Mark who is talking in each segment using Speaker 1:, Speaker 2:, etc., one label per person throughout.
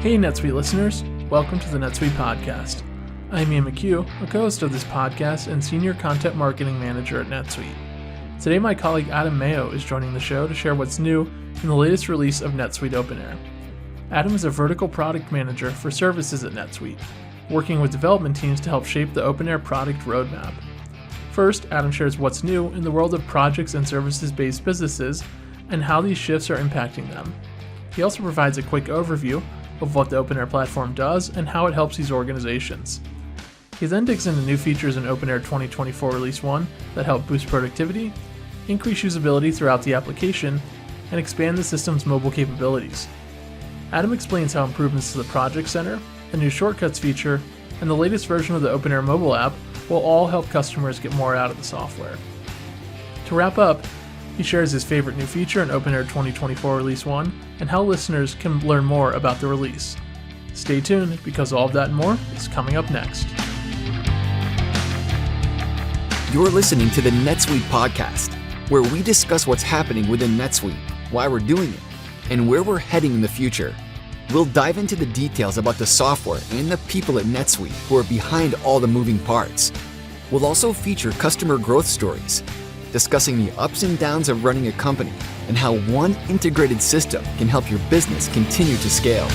Speaker 1: Hey NetSuite listeners, welcome to the NetSuite podcast. I'm Ian McHugh, a co-host of this podcast and Senior Content Marketing Manager at NetSuite. Today my colleague Adam Mayo is joining the show to share what's new in the latest release of NetSuite OpenAir. Adam is a vertical product manager for services at NetSuite, working with development teams to help shape the OpenAir product roadmap. First, Adam shares what's new in the world of projects and services-based businesses and how these shifts are impacting them. He also provides a quick overview of what the OpenAir platform does and how it helps these organizations. He then digs into new features in OpenAir 2024 Release 1 that help boost productivity, increase usability throughout the application, and expand the system's mobile capabilities. Adam explains how improvements to the Project Center, a new shortcuts feature, and the latest version of the OpenAir Mobile app will all help customers get more out of the software. To wrap up, he shares his favorite new feature in OpenAir 2024 Release 1 and how listeners can learn more about the release. Stay tuned because all of that and more is coming up next.
Speaker 2: You're listening to the NetSuite podcast, where we discuss what's happening within NetSuite, why we're doing it, and where we're heading in the future. We'll dive into the details about the software and the people at NetSuite who are behind all the moving parts. We'll also feature customer growth stories, discussing the ups and downs of running a company and how one integrated system can help your business continue to scale.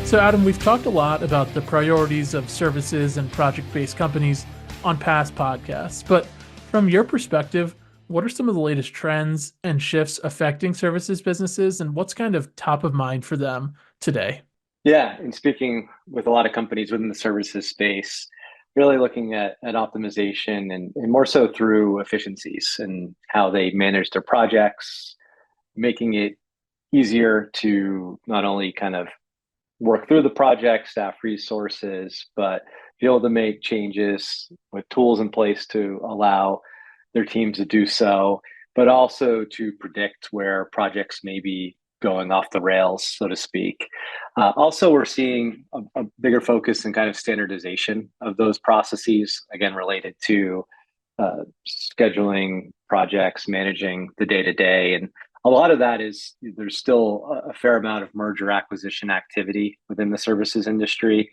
Speaker 1: So Adam, we've talked a lot about the priorities of services and project-based companies on past podcasts, but from your perspective, what are some of the latest trends and shifts affecting services businesses and what's kind of top of mind for them today?
Speaker 3: Yeah, and speaking with a lot of companies within the services space, really looking at optimization and more so through efficiencies and how they manage their projects, making it easier to not only kind of work through the project, staff resources, but be able to make changes with tools in place to allow their teams to do so, but also to predict where projects may be going off the rails, so to speak. Also, we're seeing a bigger focus in kind of standardization of those processes, again, related to scheduling projects, managing the day-to-day. And a lot of that is there's still a fair amount of merger acquisition activity within the services industry.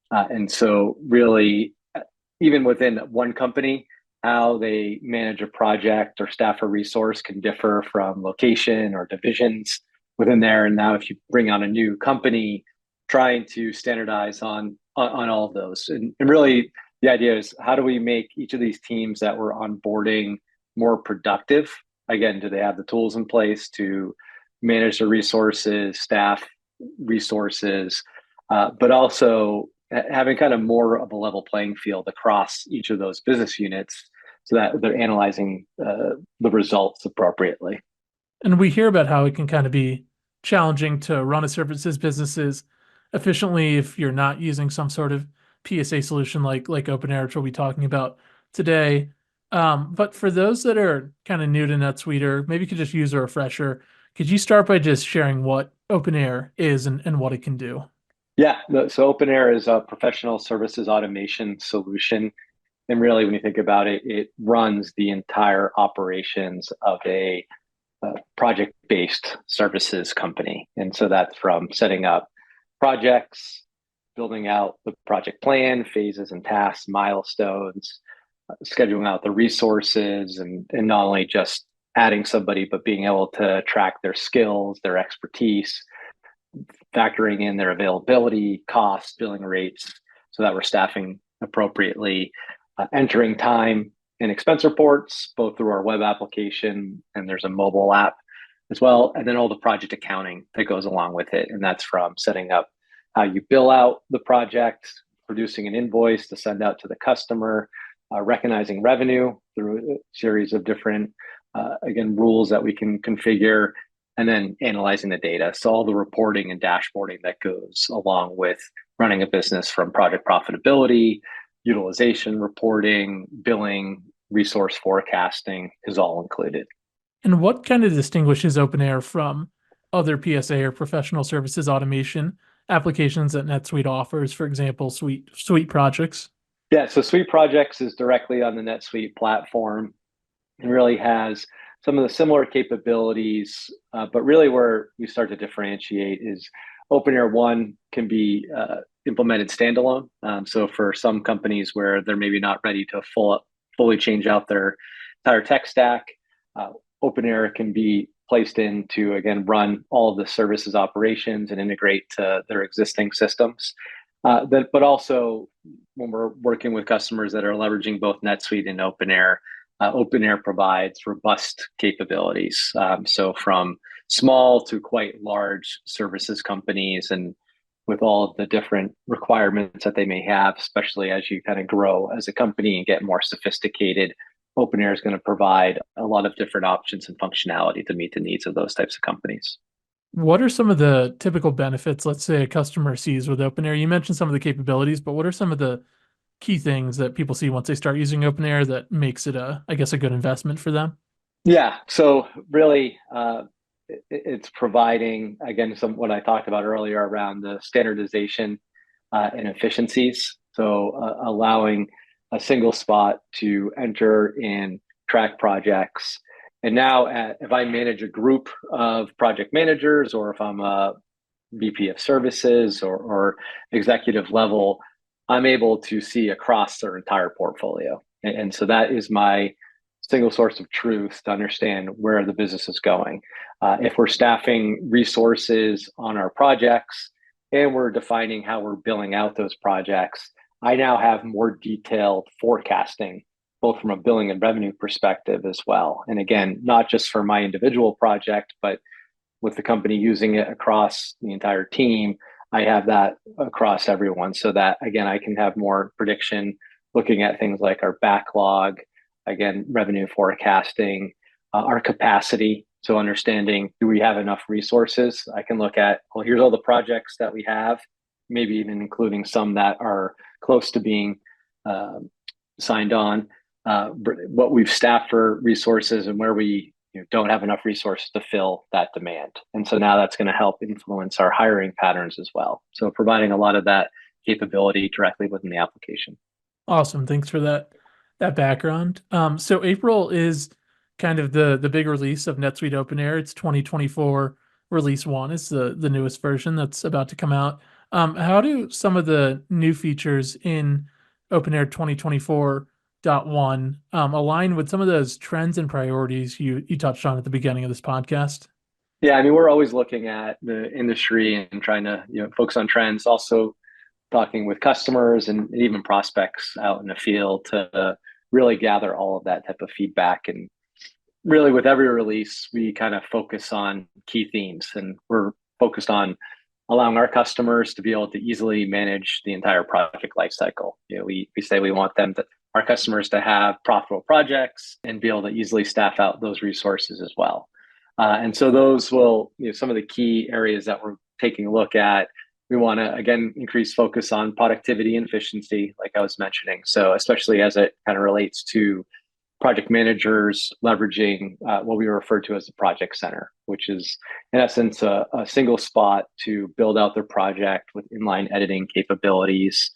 Speaker 3: And so really, even within one company, how they manage a project or staff a resource can differ from location or divisions within there. And now if you bring on a new company, trying to standardize on all of those. And really the idea is, how do we make each of these teams that we're onboarding more productive? Again, do they have the tools in place to manage the resources, staff resources, but also having kind of more of a level playing field across each of those business units so that they're analyzing the results appropriately.
Speaker 1: And we hear about how it can kind of be challenging to run a services businesses efficiently if you're not using some sort of PSA solution like OpenAir, which we'll be talking about today. But for those that are kind of new to NetSuite, or maybe could just use a refresher, could you start by just sharing what OpenAir is and what it can do?
Speaker 3: Yeah, so OpenAir is a professional services automation solution. And really, when you think about it, it runs the entire operations of a project-based services company. And so that's from setting up projects, building out the project plan, phases and tasks, milestones, scheduling out the resources, and not only just adding somebody, but being able to track their skills, their expertise, factoring in their availability, costs, billing rates, so that we're staffing appropriately, entering time and expense reports, both through our web application, and there's a mobile app as well, and then all the project accounting that goes along with it. And that's from setting up how you bill out the project, producing an invoice to send out to the customer, recognizing revenue through a series of different, again, rules that we can configure, and then analyzing the data. So all the reporting and dashboarding that goes along with running a business, from project profitability, utilization reporting, billing, resource forecasting is all included.
Speaker 1: And what kind of distinguishes OpenAir from other PSA or professional services automation applications that NetSuite offers, for example, Suite Projects?
Speaker 3: Yeah, so Suite Projects is directly on the NetSuite platform and really has some of the similar capabilities, but really where we start to differentiate is OpenAir 1 can be implemented standalone. So for some companies where they're maybe not ready to fully change out their entire tech stack, OpenAir can be placed in to, again, run all of the services operations and integrate to their existing systems. But also, when we're working with customers that are leveraging both NetSuite and OpenAir, OpenAir provides robust capabilities. So from small to quite large services companies, and with all of the different requirements that they may have, especially as you kind of grow as a company and get more sophisticated, OpenAir is going to provide a lot of different options and functionality to meet the needs of those types of companies.
Speaker 1: What are some of the typical benefits, let's say, a customer sees with OpenAir? You mentioned some of the capabilities, but what are some of the key things that people see once they start using OpenAir that makes it I guess, a good investment for them?
Speaker 3: Yeah, so really, it's providing, again, some what I talked about earlier around the standardization and efficiencies. So allowing a single spot to enter and track projects. And now, if I manage a group of project managers, or if I'm a VP of services or executive level, I'm able to see across their entire portfolio. And so that is my single source of truth to understand where the business is going. If we're staffing resources on our projects and we're defining how we're billing out those projects, I now have more detailed forecasting, both from a billing and revenue perspective as well. And again, not just for my individual project, but with the company using it across the entire team, I have that across everyone, so that, again, I can have more prediction looking at things like our backlog, again, revenue forecasting, our capacity. So understanding, do we have enough resources? I can look at, well, here's all the projects that we have, maybe even including some that are close to being signed on, what we've staffed for resources, and where we don't have enough resources to fill that demand. And so now that's going to help influence our hiring patterns as well. So providing a lot of that capability directly within the application.
Speaker 1: Awesome. Thanks for that background. So April is kind of the big release of NetSuite OpenAir. It's 2024 release 1. It's the newest version that's about to come out. How do some of the new features in OpenAir 2024.1 align with some of those trends and priorities you touched on at the beginning of this podcast?
Speaker 3: Yeah, I mean, we're always looking at the industry and trying to focus on trends. Also, talking with customers and even prospects out in the field to really gather all of that type of feedback. And really, with every release, we kind of focus on key themes, and we're focused on allowing our customers to be able to easily manage the entire project lifecycle. We say we want our customers to have profitable projects and be able to easily staff out those resources as well. And so those will, some of the key areas that we're taking a look at. We want to, again, increase focus on productivity and efficiency, like I was mentioning. So especially as it kind of relates to project managers leveraging what we refer to as the project center, which is in essence a single spot to build out their project with inline editing capabilities,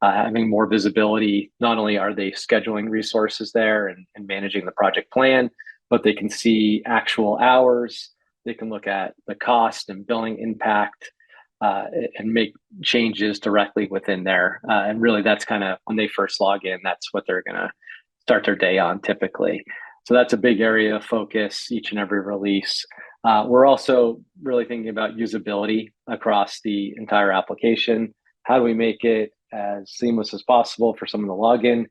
Speaker 3: having more visibility. Not only are they scheduling resources there and managing the project plan, but they can see actual hours. They can look at the cost and billing impact and make changes directly within there. And really, that's kind of when they first log in, that's what they're going to start their day on typically. So that's a big area of focus each and every release. We're also really thinking about usability across the entire application. How do we make it as seamless as possible for someone to log in,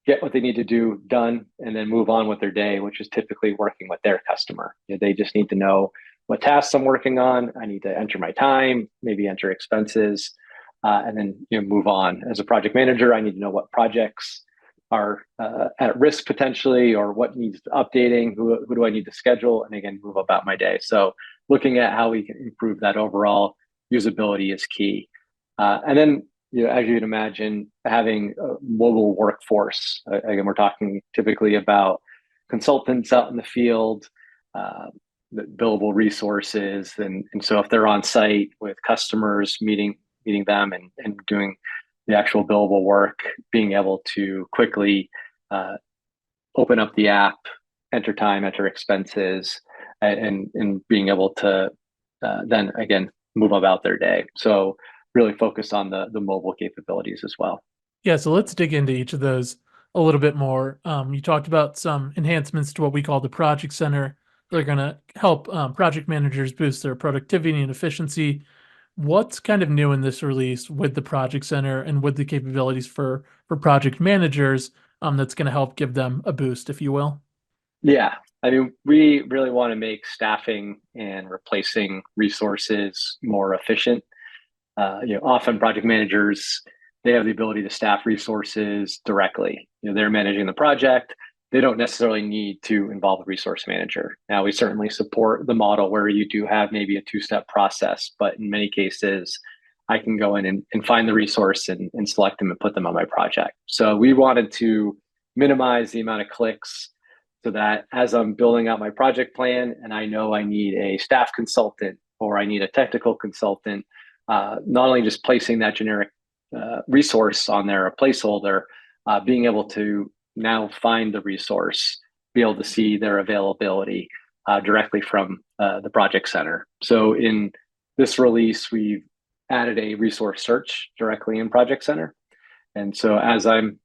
Speaker 3: get what they need to do done, and then move on with their day, which is typically working with their customer. They just need to know what tasks I'm working on. I need to enter my time, maybe enter expenses, and then move on. As a project manager, I need to know what projects are at risk potentially, or what needs updating, who do I need to schedule, and again, move about my day. So looking at how we can improve that overall usability is key. And then, as you'd imagine, having a mobile workforce. Again, we're talking typically about consultants out in the field, the billable resources. And so if they're on site with customers, meeting them and doing the actual billable work, being able to quickly open up the app, enter time, enter expenses, and being able to then again move about their day. So really focus on the mobile capabilities as well.
Speaker 1: Yeah, so let's dig into each of those a little bit more. You talked about some enhancements to what we call the Project Center. They're going to help project managers boost their productivity and efficiency. What's kind of new in this release with the Project Center and with the capabilities for project managers that's going to help give them a boost, if you will?
Speaker 3: Yeah, I mean, we really want to make staffing and replacing resources more efficient. Often project managers, they have the ability to staff resources directly. They're managing the project. They don't necessarily need to involve a resource manager. Now, we certainly support the model where you do have maybe a two-step process, but in many cases, I can go in and find the resource and select them and put them on my project. So we wanted to minimize the amount of clicks so that as I'm building out my project plan and I know I need a staff consultant or I need a technical consultant, not only just placing that generic resource on there, a placeholder, being able to now find the resource, be able to see their availability directly from the project center. So in this release, we've added a resource search directly in Project Center. And so as I'm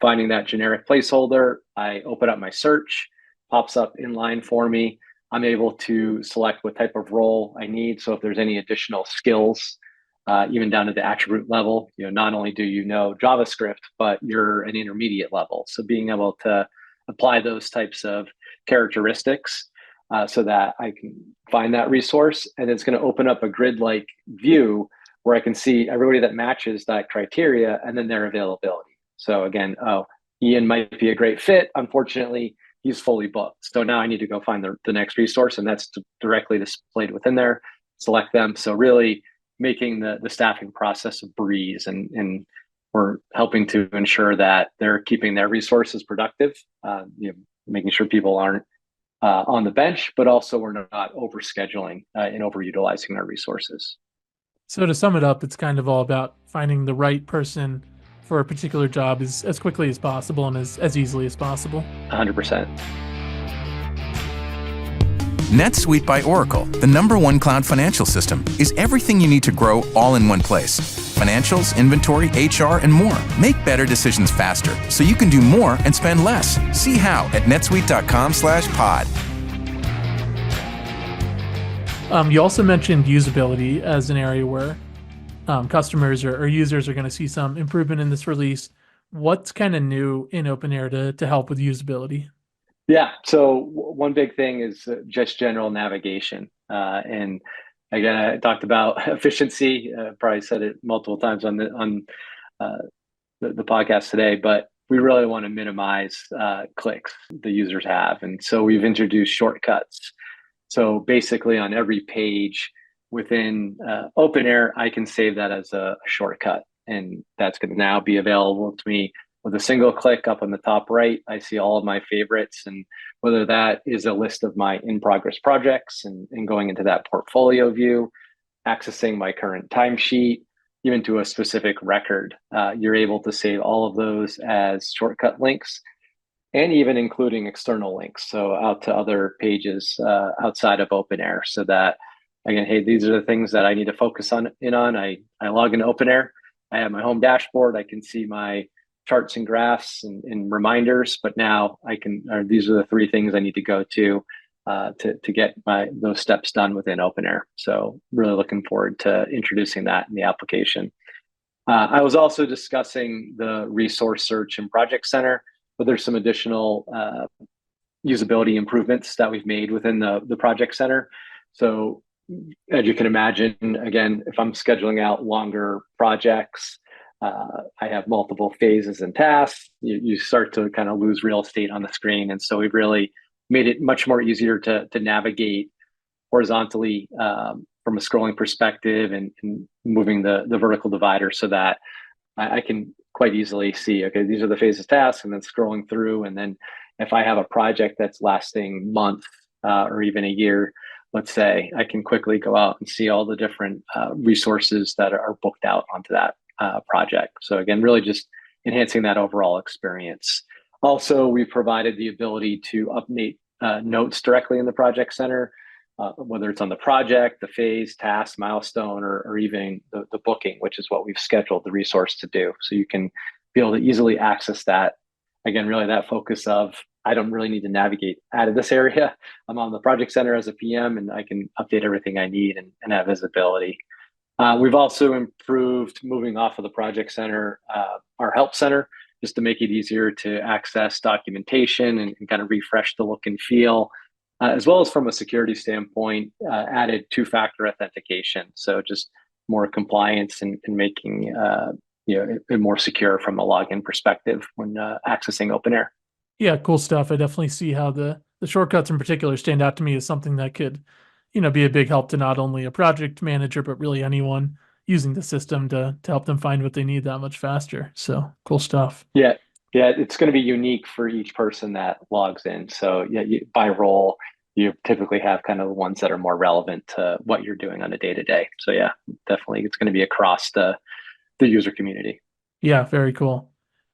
Speaker 3: finding that generic placeholder, I open up my search, pops up in line for me. I'm able to select what type of role I need. So if there's any additional skills, even down to the attribute level, not only do you know JavaScript, but you're an intermediate level. So being able to apply those types of characteristics so that I can find that resource, and it's going to open up a grid-like view where I can see everybody that matches that criteria and then their availability. So again, Ian might be a great fit. Unfortunately, he's fully booked. So now I need to go find the next resource, and that's directly displayed within there. Select them. So really making the staffing process a breeze, and we're helping to ensure that they're keeping their resources productive, making sure people aren't on the bench, but also we're not overscheduling and overutilizing our resources.
Speaker 1: So to sum it up, it's kind of all about finding the right person for a particular job as quickly as possible and as easily as possible.
Speaker 3: 100%.
Speaker 4: NetSuite by Oracle, the #1 cloud financial system, is everything you need to grow all in one place. Financials, inventory, HR, and more. Make better decisions faster so you can do more and spend less. See how at netsuite.com/pod.
Speaker 1: You also mentioned usability as an area where customers or users are going to see some improvement in this release. What's kind of new in OpenAir to help with usability?
Speaker 3: Yeah, so one big thing is just general navigation. And again, I talked about efficiency, probably said it multiple times on the podcast today, but we really want to minimize clicks the users have. And so we've introduced shortcuts. So basically on every page within OpenAir, I can save that as a shortcut. And that's going to now be available to me with a single click up on the top right. I see all of my favorites, and whether that is a list of my in-progress projects and going into that portfolio view, accessing my current timesheet, even to a specific record, you're able to save all of those as shortcut links, and even including external links, so out to other pages outside of OpenAir, so that, again, hey, these are the things that I need to focus on. I log into OpenAir, I have my home dashboard, I can see my charts and graphs and reminders, but now these are the 3 things I need to go to get those steps done within OpenAir. So really looking forward to introducing that in the application. I was also discussing the resource search in Project Center, but there's some additional usability improvements that we've made within the Project Center. So as you can imagine, again, if I'm scheduling out longer projects, I have multiple phases and tasks, you start to kind of lose real estate on the screen. And so we've really made it much more easier to navigate horizontally from a scrolling perspective and moving the vertical divider so that I can quite easily see, okay, these are the phases tasks, and then scrolling through. And then if I have a project that's lasting month or even a year, let's say, I can quickly go out and see all the different resources that are booked out onto that project. So again, really just enhancing that overall experience. Also, we provided the ability to update notes directly in the project center, whether it's on the project, the phase, task, milestone, or even the booking, which is what we've scheduled the resource to do. So you can be able to easily access that. Again, really that focus of, I don't really need to navigate out of this area. I'm on the project center as a PM and I can update everything I need and have visibility. We've also improved, moving off of the project center, our help center, just to make it easier to access documentation and kind of refresh the look and feel, as well as from a security standpoint, added two-factor authentication. So just more compliance and making it more secure from a login perspective when accessing OpenAir.
Speaker 1: Yeah, cool stuff. I definitely see how the shortcuts in particular stand out to me as something that could, be a big help to not only a project manager, but really anyone using the system to help them find what they need that much faster. So cool stuff.
Speaker 3: Yeah, yeah, it's going to be unique for each person that logs in. So yeah, by role, you typically have kind of the ones that are more relevant to what you're doing on a day to day. So yeah, definitely, it's going to be across the user community.
Speaker 1: Yeah, very cool.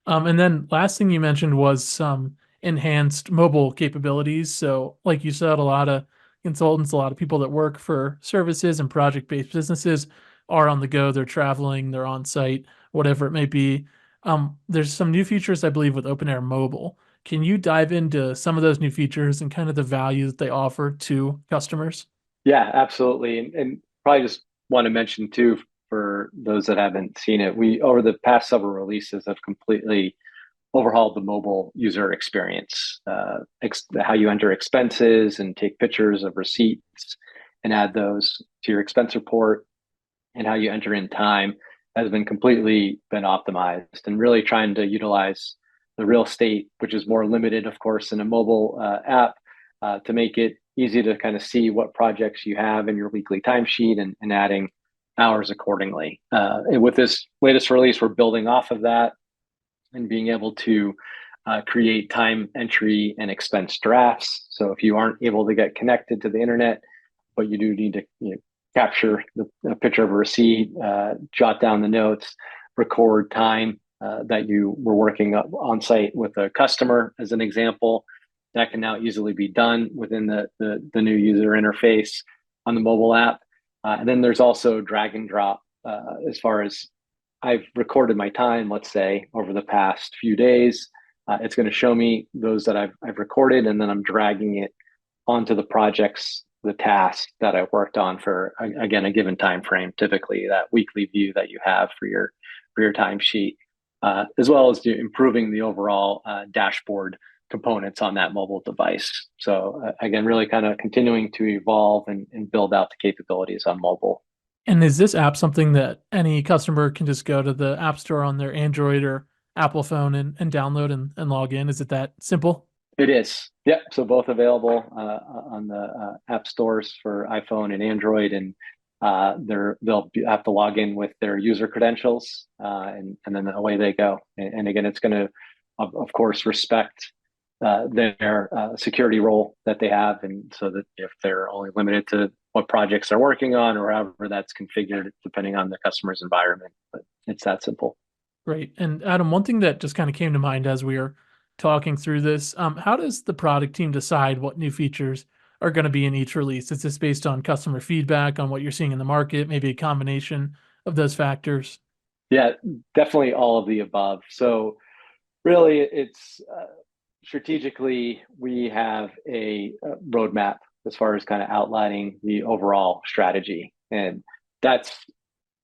Speaker 1: And then last thing you mentioned was some enhanced mobile capabilities. So like you said, a lot of consultants, a lot of people that work for services and project-based businesses are on the go. They're traveling, they're on site, whatever it may be. There's some new features, I believe, with OpenAir Mobile. Can you dive into some of those new features and kind of the value that they offer to customers?
Speaker 3: Yeah, absolutely. And probably just want to mention too, for those that haven't seen it, we over the past several releases have completely overhauled the mobile user experience, how you enter expenses and take pictures of receipts and add those to your expense report, and how you enter in time has been optimized, and really trying to utilize the real estate, which is more limited, of course, in a mobile app, to make it easy to kind of see what projects you have in your weekly timesheet and adding hours accordingly. And with this latest release, we're building off of that and being able to create time entry and expense drafts. So if you aren't able to get connected to the internet, but you do need to capture a picture of a receipt, jot down the notes, record time that you were working on site with a customer, as an example, that can now easily be done within the new user interface on the mobile app. And then there's also drag and drop, as far as I've recorded my time, let's say, over the past few days. It's going to show me those that I've recorded, and then I'm dragging it onto the projects, the tasks that I worked on for, again, a given time frame, typically that weekly view that you have for your timesheet, as well as improving the overall dashboard components on that mobile device. So again, really kind of continuing to evolve and build out the capabilities on mobile.
Speaker 1: And is this app something that any customer can just go to the App Store on their Android or Apple phone and download and log in? Is it that simple?
Speaker 3: It is. Yep. So both available on the app stores for iPhone and Android, and they'll have to log in with their user credentials, and then away they go. And again, it's going to, of course, respect their security role that they have, and so that if they're only limited to what projects they're working on, or however that's configured, depending on the customer's environment. But it's that simple.
Speaker 1: Great. And Adam, one thing that just kind of came to mind as we were talking through this, how does the product team decide what new features are going to be in each release? Is this based on customer feedback, on what you're seeing in the market, maybe a combination of those factors?
Speaker 3: Yeah, definitely all of the above. So really, it's strategically, we have a roadmap as far as kind of outlining the overall strategy, and that's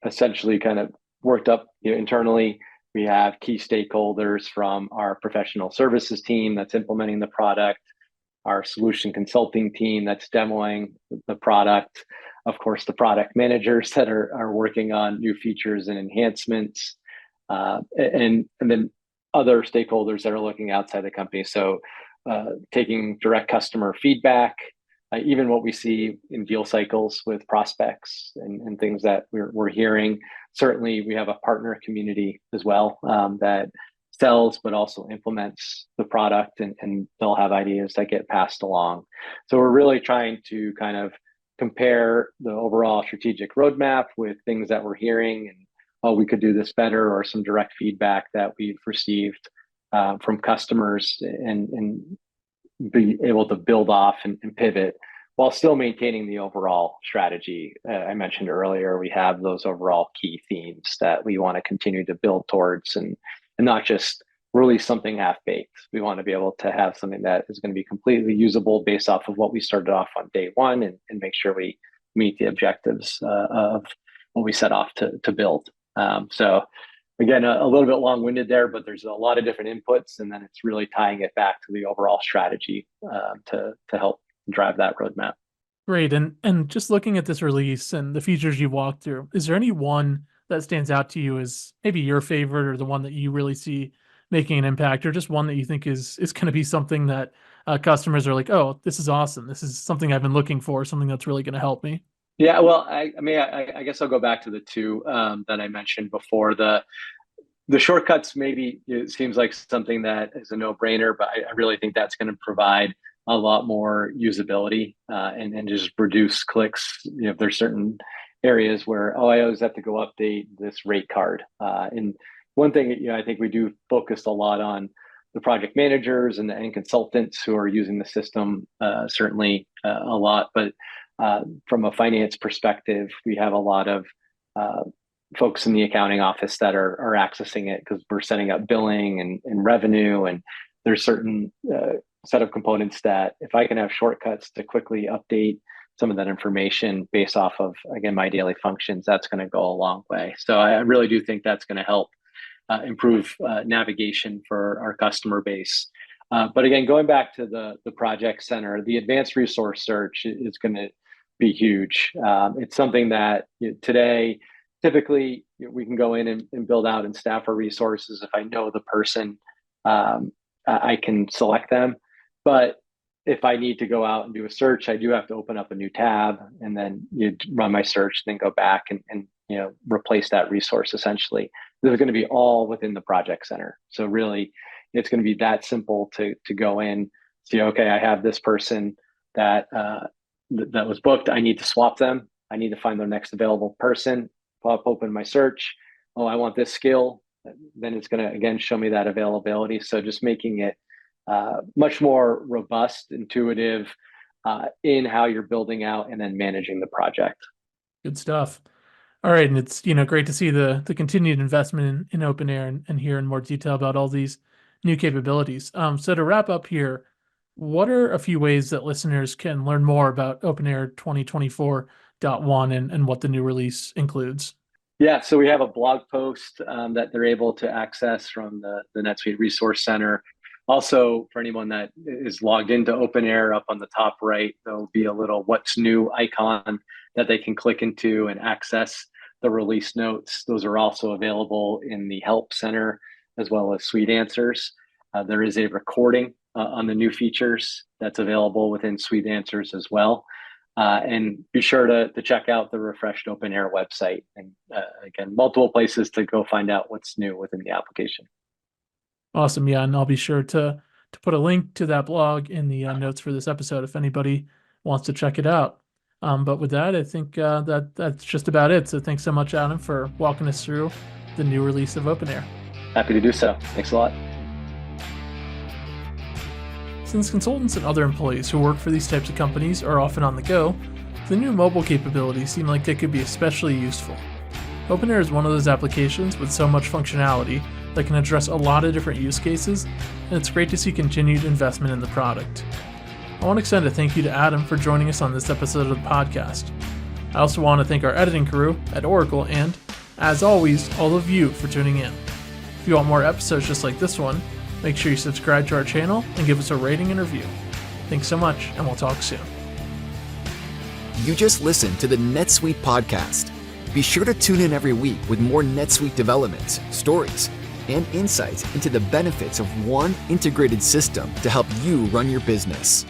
Speaker 3: essentially kind of worked up internally. We have key stakeholders from our professional services team that's implementing the product, our solution consulting team that's demoing the product, of course, the product managers that are working on new features and enhancements, and then other stakeholders that are looking outside the company. So taking direct customer feedback, even what we see in deal cycles with prospects and things that we're hearing. Certainly, we have a partner community as well that sells but also implements the product, and they'll have ideas that get passed along. So we're really trying to kind of compare the overall strategic roadmap with things that we're hearing, and oh, we could do this better, or some direct feedback that we've received from customers and be able to build off and pivot while still maintaining the overall strategy. I mentioned earlier, we have those overall key themes that we want to continue to build towards and not just release something half-baked. We want to be able to have something that is going to be completely usable based off of what we started off on day one and make sure we meet the objectives of what we set off to build. So again, a little bit long-winded there, but there's a lot of different inputs, and then it's really tying it back to the overall strategy to help drive that roadmap.
Speaker 1: Great. And just looking at this release and the features you've walked through, is there any one that stands out to you as maybe your favorite or the one that you really see making an impact, or just one that you think is going to be something that customers are like, oh, this is awesome. This is something I've been looking for, something that's really going to help me?
Speaker 3: Yeah, well, I mean, I guess I'll go back to the two that I mentioned before. The shortcuts, maybe it seems like something that is a no-brainer, but I really think that's going to provide a lot more usability and just reduce clicks. If there's certain areas where, I always have to go update this rate card. And one thing, I think we do focus a lot on the project managers and consultants who are using the system, certainly a lot. But from a finance perspective, we have a lot of folks in the accounting office that are accessing it because we're setting up billing and revenue. And there's certain set of components that if I can have shortcuts to quickly update some of that information based off of, again, my daily functions, that's going to go a long way. So I really do think that's going to help improve navigation for our customer base. But again, going back to the project center, the advanced resource search is going to be huge. It's something that today, typically, we can go in and build out and staff our resources. If I know the person, I can select them. But if I need to go out and do a search, I do have to open up a new tab and then run my search, then go back and replace that resource essentially. This is going to be all within the project center. So really, it's going to be that simple to go in, see, okay, I have this person that was booked. I need to swap them. I need to find the next available person. Pop open my search. Oh, I want this skill. Then it's going to, again, show me that availability. So just making it much more robust, intuitive in how you're building out and then managing the project.
Speaker 1: Good stuff. All right. And it's, great to see the continued investment in OpenAir and hear in more detail about all these new capabilities. So to wrap up here, what are a few ways that listeners can learn more about OpenAir 2024.1 and what the new release includes?
Speaker 3: Yeah, so we have a blog post that they're able to access from the NetSuite Resource Center. Also, for anyone that is logged into OpenAir, up on the top right, there'll be a little what's new icon that they can click into and access the release notes. Those are also available in the Help Center as well as Suite Answers. There is a recording on the new features that's available within Suite Answers as well. And be sure to check out the refreshed OpenAir website. And again, multiple places to go find out what's new within the application.
Speaker 1: Awesome. Yeah, and I'll be sure to put a link to that blog in the notes for this episode if anybody wants to check it out. But with that, I think that's just about it. So thanks so much, Adam, for walking us through the new release of OpenAir.
Speaker 3: Happy to do so. Thanks a lot.
Speaker 1: Since consultants and other employees who work for these types of companies are often on the go, the new mobile capabilities seem like they could be especially useful. OpenAir is one of those applications with so much functionality that can address a lot of different use cases, and it's great to see continued investment in the product. I want to extend a thank you to Adam for joining us on this episode of the podcast. I also want to thank our editing crew at Oracle and, as always, all of you for tuning in. If you want more episodes just like this one, make sure you subscribe to our channel and give us a rating and review. Thanks so much, and we'll talk soon.
Speaker 2: You just listened to the NetSuite podcast. Be sure to tune in every week with more NetSuite developments, stories, and insights into the benefits of one integrated system to help you run your business.